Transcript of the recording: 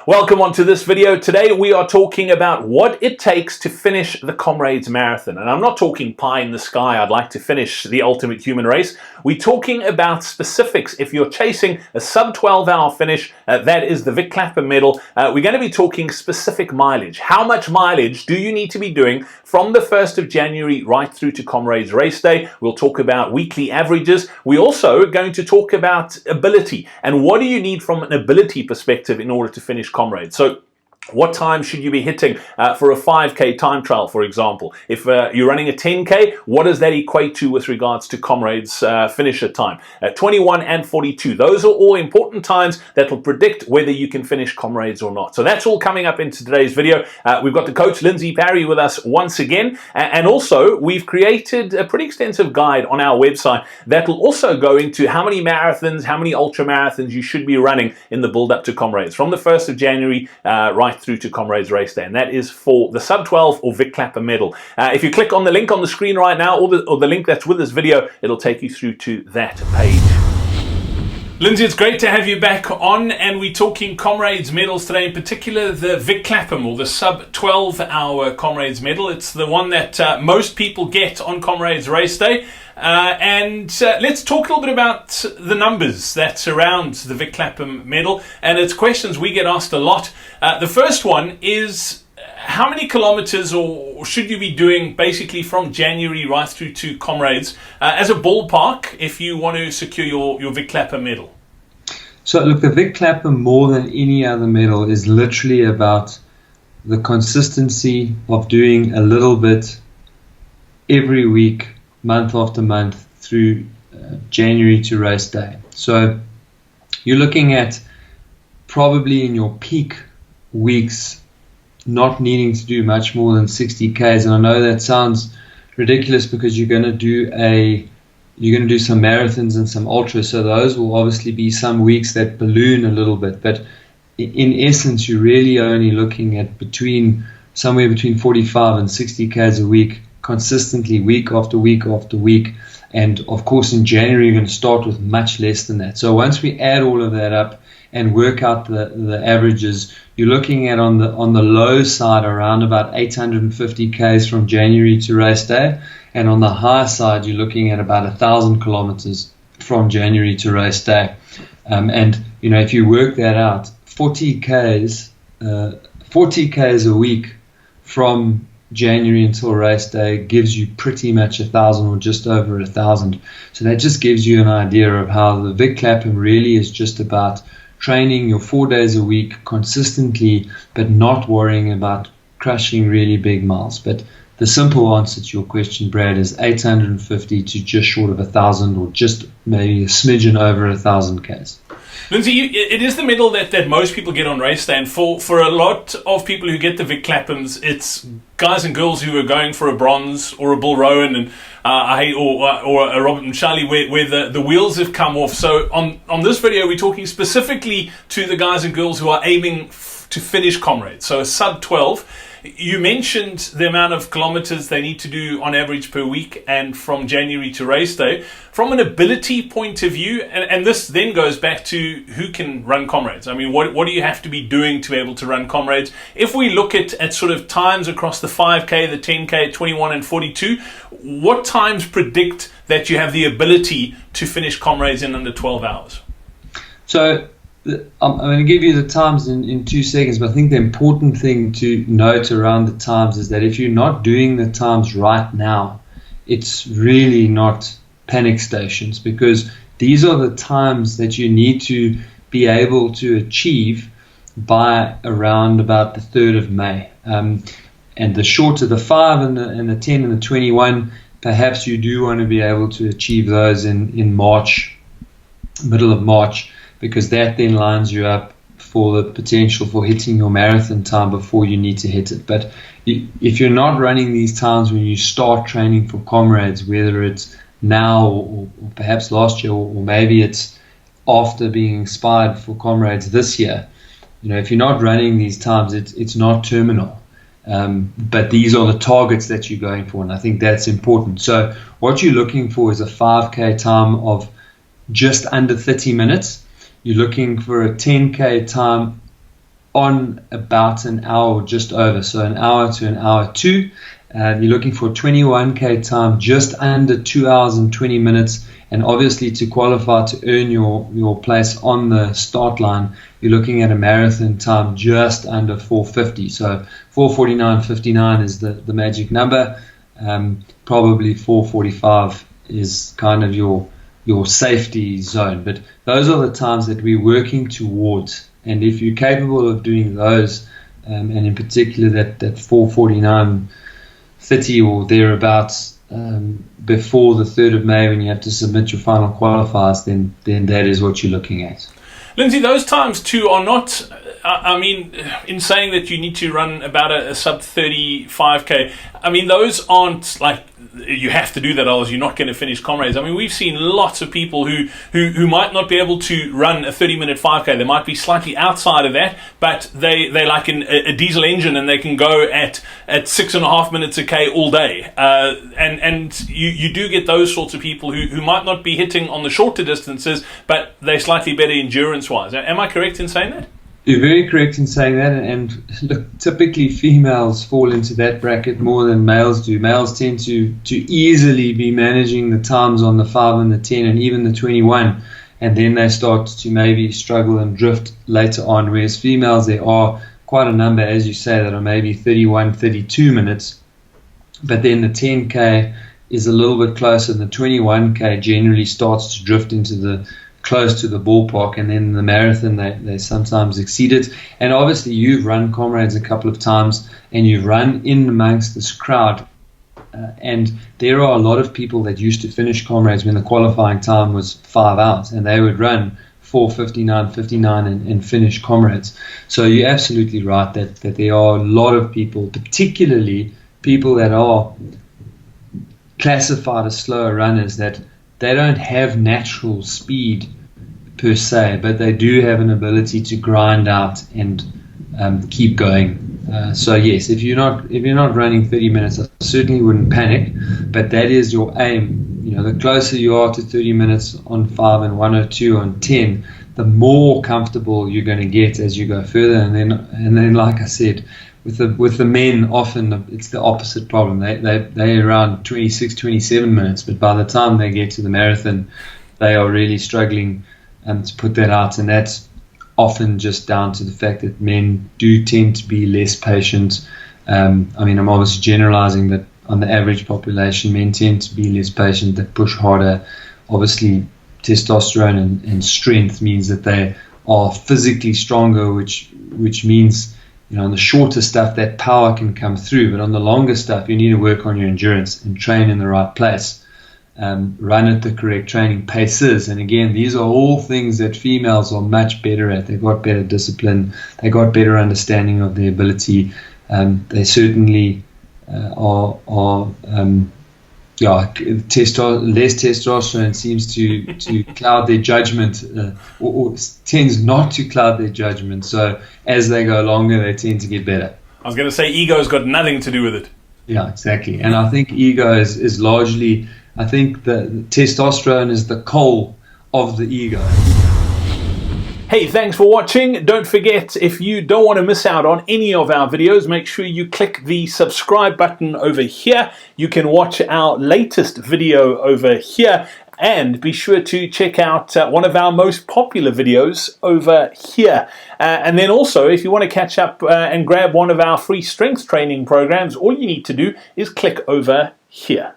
Welcome on to this video. Today we are talking about what it takes to finish the Comrades Marathon. And I'm not talking pie in the sky, I'd like to finish the ultimate human race. We're talking about specifics. If you're chasing a sub 12 hour finish, that is the Vic Clapham medal. We're going to be talking specific mileage. How much mileage do you need to be doing from the 1st of January right through to Comrades Race Day? We'll talk about weekly averages. We're also going to talk about ability and what do you need from an ability perspective in order to finish Comrades. So what time should you be hitting for a 5K time trial, for example? If you're running a 10K, what does that equate to with regards to Comrades finisher time? 21 and 42. Those are all important times that will predict whether you can finish Comrades or not. So that's all coming up into today's video. We've got the coach Lindsey Parry with us once again. And also, we've created a pretty extensive guide on our website that will also go into how many marathons, how many ultra marathons you should be running in the build up to Comrades from the 1st of January right through to Comrades Race Day, and that is for the sub 12 or Vic Clapham medal. If you click on the link on the screen right now, or the link that's with this video, it'll take you through to that page. Lindsey, it's great to have you back on, and we're talking Comrades medals today, in particular the Vic Clapham or the sub 12 hour Comrades medal. It's the one that most people get on Comrades Race Day. Let's talk a little bit about the numbers that surround the Vic Clapham medal, and it's questions we get asked a lot. The first one is, how many kilometers or should you be doing basically from January right through to Comrades as a ballpark if you want to secure your Vic Clapham medal? So look, the Vic Clapham, more than any other medal, is literally about the consistency of doing a little bit every week, month after month through January to race day. So you're looking at probably in your peak weeks not needing to do much more than 60 Ks. And I know that sounds ridiculous because you're going to do some marathons and some ultras, so those will obviously be some weeks that balloon a little bit, but in essence you're really only looking at somewhere between 45 and 60 Ks a week, consistently week after week after week. And of course in January you're going to start with much less than that. So once we add all of that up and work out the averages, you're looking at on the low side around about 850 Ks from January to race day, and on the high side you're looking at about 1,000 kilometers from January to race day. And you know, if you work that out, 40 Ks a week from January until race day gives you pretty much 1,000 or just over 1,000. So that just gives you an idea of how the Vic Clapham really is just about training your 4 days a week consistently, but not worrying about crushing really big miles. But the simple answer to your question, Brad, is 850 to just short of 1,000, or just maybe a smidgen over 1,000 Ks. Lindsey, it is the medal that most people get on race day, and for a lot of people who get the Vic Claphams, it's guys and girls who are going for a bronze or a Bull Rowan and or a Robert and Charlie where the wheels have come off. So on this video we're talking specifically to the guys and girls who are aiming to finish Comrades. So a sub 12. You mentioned the amount of kilometers they need to do on average per week and from January to race day. From an ability point of view, and this then goes back to who can run Comrades. I mean, what do you have to be doing to be able to run Comrades? If we look at sort of times across the 5K, the 10K, 21 and 42, what times predict that you have the ability to finish Comrades in under 12 hours? So I'm going to give you the times in 2 seconds, but I think the important thing to note around the times is that if you're not doing the times right now, it's really not panic stations, because these are the times that you need to be able to achieve by around about the 3rd of May. And the shorter the 5 and the 10 and the 21, perhaps you do want to be able to achieve those in March, middle of March, because that then lines you up for the potential for hitting your marathon time before you need to hit it. But if you're not running these times when you start training for Comrades, whether it's now or perhaps last year, or maybe it's after being inspired for Comrades this year, you know, if you're not running these times, it's not terminal. But these are the targets that you're going for, and I think that's important. So what you're looking for is a 5K time of just under 30 minutes. You're looking for a 10K time on about an hour, just over, so an hour to an hour 2. You're looking for a 21k time, just under 2 hours and 20 minutes. And obviously, to qualify to earn your place on the start line, you're looking at a marathon time just under 4:50. So 4:49.59 is the magic number. Probably 4:45 is kind of your safety zone. But those are the times that we're working towards. And if you're capable of doing those, and in particular that 4:49.30 or thereabouts, before the 3rd of May when you have to submit your final qualifiers, then that is what you're looking at. Lindsey, those times too are not, I mean, in saying that you need to run about a sub 35k, I mean, those aren't like you have to do that, or you're not going to finish Comrades. I mean, we've seen lots of people who might not be able to run a 30-minute 5k. They might be slightly outside of that, but they like a diesel engine, and they can go at 6.5 minutes a k all day. And you do get those sorts of people who might not be hitting on the shorter distances, but they're slightly better endurance-wise. Am I correct in saying that? You're very correct in saying that, and look, typically females fall into that bracket more than males do. Males tend to easily be managing the times on the 5 and the 10 and even the 21, and then they start to maybe struggle and drift later on, whereas females, there are quite a number, as you say, that are maybe 31, 32 minutes, but then the 10k is a little bit closer, and the 21k generally starts to drift into the close to the ballpark, and then the marathon they sometimes exceed it. And obviously you've run Comrades a couple of times, and you've run in amongst this crowd, and there are a lot of people that used to finish Comrades when the qualifying time was 5 hours, and they would run 4:59.59 and finish Comrades. So you're absolutely right that there are a lot of people, particularly people that are classified as slower runners, that they don't have natural speed per se, but they do have an ability to grind out and keep going. So yes, if you're not running 30 minutes, I certainly wouldn't panic, but that is your aim. You know, the closer you are to 30 minutes on 5 and 102 on 10, the more comfortable you're going to get as you go further. And then, like I said, with the men, often it's the opposite problem. They're around 26, 27 minutes, but by the time they get to the marathon, they are really struggling to put that out, and that's often just down to the fact that men do tend to be less patient. I mean, I'm obviously generalizing, but on the average population, men tend to be less patient, they push harder. Obviously, testosterone and strength means that they are physically stronger, which means, you know, on the shorter stuff, that power can come through, but on the longer stuff, you need to work on your endurance and train in the right place, run at the correct training paces. And again, these are all things that females are much better at. They've got better discipline, they got better understanding of their ability. They certainly are less testosterone seems to cloud their judgment, or tends not to cloud their judgment. So as they go longer, they tend to get better. I was going to say ego's got nothing to do with it. Yeah, exactly. And I think ego is largely, I think the testosterone is the coal of the ego. Hey, thanks for watching. Don't forget, if you don't want to miss out on any of our videos, make sure you click the subscribe button over here. You can watch our latest video over here, and be sure to check out one of our most popular videos over here. And then also, if you want to catch up and grab one of our free strength training programs, all you need to do is click over here.